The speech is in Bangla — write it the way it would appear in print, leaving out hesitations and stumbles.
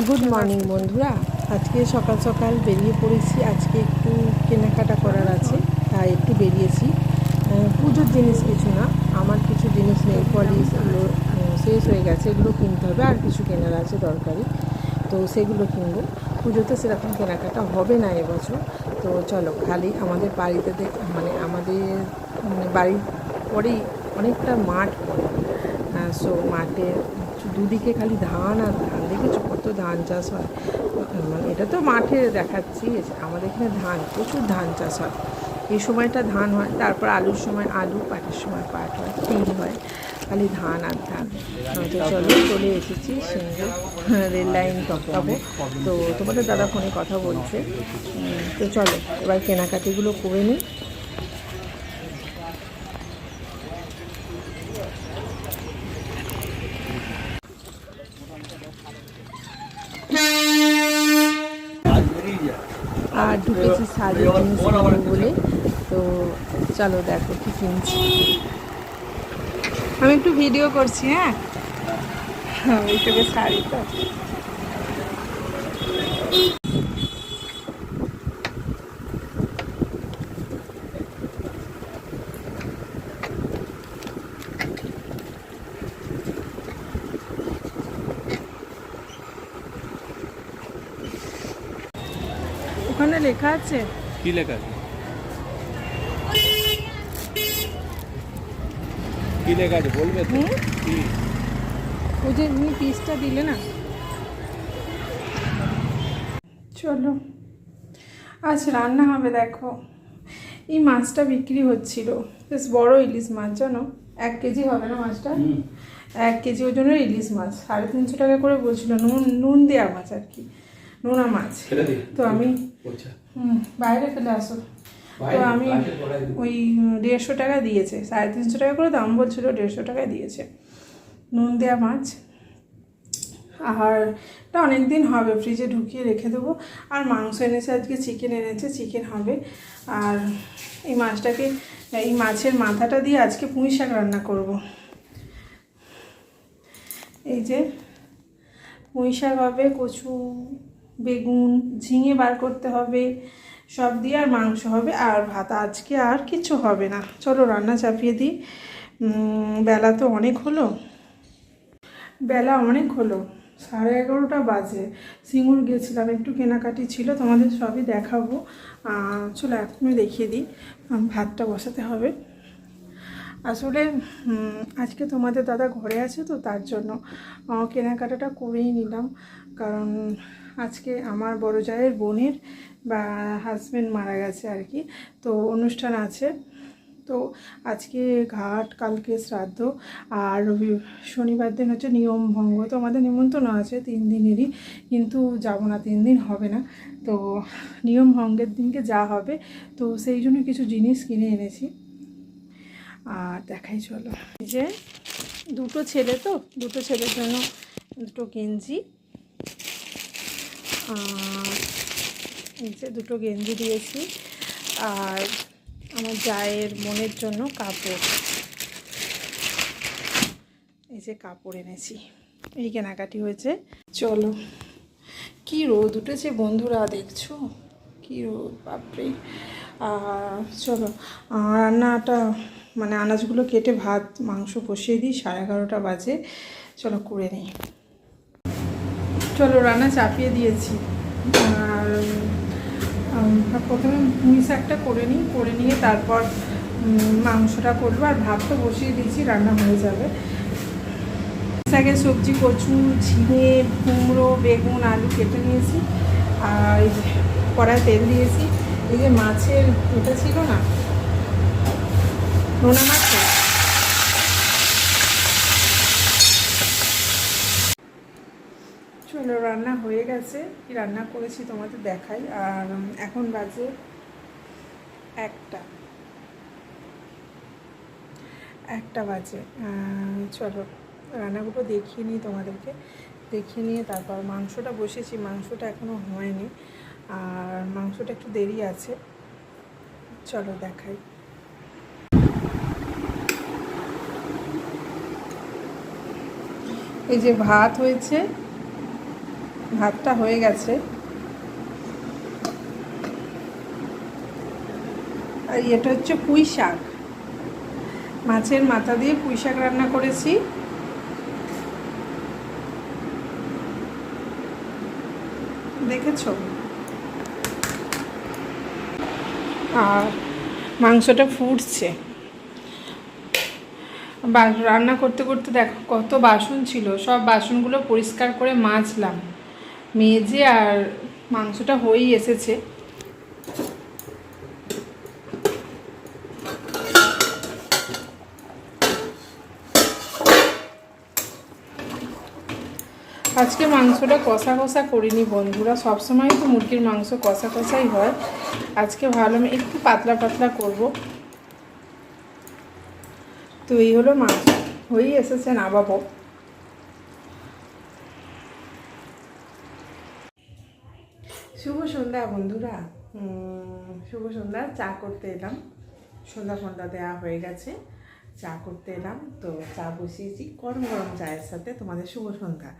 গুড মর্নিং বন্ধুরা। আজকে সকাল সকাল বেরিয়ে পড়েছি। আজকে একটু কেনাকাটা করার আছে, তাই একটু বেরিয়েছি। পুজোর জিনিস কিছু না, আমার কিছু জিনিস নেই পলিশ এগুলো শেষ হয়ে গেছে, এগুলো কিনতে হবে। আর কিছু কেনার আছে দরকারি, তো সেগুলো কিনবো। পুজোতে সেরকম কেনাকাটা হবে না এবছর। তো চলো, খালি আমাদের বাড়িতে আমাদের বাড়ির পরেই অনেকটা মাঠ পড়ে। সো মাঠে দুদিকে খালি ধান আর ধান, দেখেছো কত ধান চাষ হয়। এটা তো মাঠে দেখাচ্ছি, আমাদের এখানে ধান, প্রচুর ধান চাষ হয়। এই সময়টা ধান হয়, তারপর আলুর সময় আলু, পাটের সময় পাট হয়, তিল হয়, খালি ধান আর ধান। তো চলো, চলে এসেছি সিঙ্গুর রেল লাইন টপকাবো। তো তোমাদের দাদা ফোনে কথা বলছে। তো চলো এবার কেনাকাটিগুলো করে নিই। আর ঢুকেছি সাজের জিনিস কিনবো বলে। তো চলো দেখো কি কিনছি। আমি একটু ভিডিও করছি। হ্যাঁ, ওইটাকে শাড়ি তো। ওখানে লেখা আছে, কি লেখা আছে? কি লেখা আছে বলবে তো? কি? ওই যে তুমি পিসটা দিলে না। চলো, আজ রান্না হবে। দেখো, এই মাছটা বিক্রি হচ্ছিল, বেশ বড় ইলিশ মাছ, জানো 1 কেজি হবে না মাছটা। 1 কেজি ওজনের ইলিশ মাছ 350 টাকা করে বলছিল। নুন নুন দেওয়া মাছ আর কি, নোনা মাছ। তো আমি বাইরে ফেলে আসো। তো আমি ওই 150 টাকা দিয়েছে, 350 টাকা করে দাম বলছিল, 150 টাকায় দিয়েছে। নুন দেওয়া মাছ। আর এটা অনেক দিন হবে, ফ্রিজে ঢুকিয়ে রেখে দেবো। আর মাংস এনেছে আজকে, চিকেন এনেছে, চিকেন হবে। আর এই মাছটাকে, এই মাছের মাথাটা দিয়ে আজকে পুঁই শাক রান্না করব। এই যে পুঁই শাক হবে, কচু, বেগুন, ঝিঙে বার করতে হবে, সব দিয়ে আর মাংস হবে আর ভাত। আজকে আর কিছু হবে না। চলো রান্না চাপিয়ে দিই। বেলা তো অনেক হলো, বেলা অনেক হলো, 11:30 বাজে। সিঙ্গুর গেছিলাম, একটু কেনাকাটি ছিল, তোমাদের সবই দেখাবো। চলো এখনই দেখিয়ে দিই। ভাতটা বসাতে হবে। আসলে আজকে তোমাদের দাদা ঘরে আছে, তো তার জন্য কেনাকাটাটা করেই নিলাম। কারণ আজকে আমার বড় জায়ের বোনের বা হাজব্যান্ড মারা গেছে আর কি, তো অনুষ্ঠান আছে। তো আজকে ঘাট, কালকে শ্রাদ্ধ, আর শনিবার দিন হচ্ছে নিয়ম ভঙ্গ। তো আমাদের নিমন্ত্রণ আছে 3 দিনেরই, কিন্তু যাব না, 3 দিন হবে না। তো নিয়ম ভঙ্গের দিনকে যা হবে, তো সেই জন্য কিছু জিনিস কিনে এনেছি। আর দেখাই চলো, এই যে দুটো ছেলে, তো দুটো ছেলের জন্য দুটো গেঞ্জি, আর এই যে দুটো গেঞ্জি দিয়েছি। আর আমার জায়ের বোনের জন্য কাপড়, এই যে কাপড় এনেছি। এই কেনাকাটি হয়েছে। চলো, কি রোদ উঠেছে বন্ধুরা, দেখছো কি রোদ, বাপরে। চলো রান্নাটা আনাজগুলো কেটে ভাত মাংস বসিয়ে দিই, 11:30 বাজে। চলো করে নিই। চলো রান্না চাপিয়ে দিয়েছি। আর প্রথমে পুঁই শাকটা করে নিই, করে নিয়ে তারপর মাংসটা করবো। আর ভাত তো বসিয়ে দিয়েছি, রান্না হয়ে যাবে। শাকের সবজি, কচু, ঝিঙে, কুমড়ো, বেগুন, আলু কেটে নিয়েছি। আর এই যে কড়ায় তেল দিয়েছি। এই যে মাছের এটা ছিল না, নোনা মাছ, চলো রান্না হয়ে গেছে। কি রান্না করেছি তোমাদের দেখাই। আর এখন বাজে 1টা বাজে। চলো রান্নাগুলো দেখিয়ে নিই তোমাদেরকে, দেখিয়ে নিয়ে তারপর মাংসটা বসেছি। মাংসটা এখনও হয়নি, আর মাংসটা একটু দেরি আছে। চলো দেখাই। এই যে ভাত হয়েছে, ভাতটা হয়ে গেছে। আর এটা হচ্ছে পুঁই শাক, মাছের মাথা দিয়ে পুঁই শাক রান্না করেছি। দেখেছো? আর মাংসটা ফুটছে। রান্না করতে করতে দেখো কত বাসন ছিল, সব বাসনগুলো পরিষ্কার করে মাজলাম, মেজে আর মাংসটা হয়েই এসেছে। আজকে মাংসটা কষা কষা করিনি বন্ধুরা, সবসময় তো মুরগির মাংস কষা কষাই হয়, আজকে ভাবলাম একটু পাতলা পাতলা করব। তো এই হলো মাংস, হয়েই এসেছে, নামাবো। শুভ সন্ধ্যা বন্ধুরা, শুভ সন্ধ্যা। চা করতে এলাম, সন্ধ্যা ফন্ধ্যা দেওয়া হয়ে গেছে, চা করতে এলাম। তো চা বসিয়েছি, গরম গরম চায়ের সাথে তোমাদের শুভ সন্ধ্যা।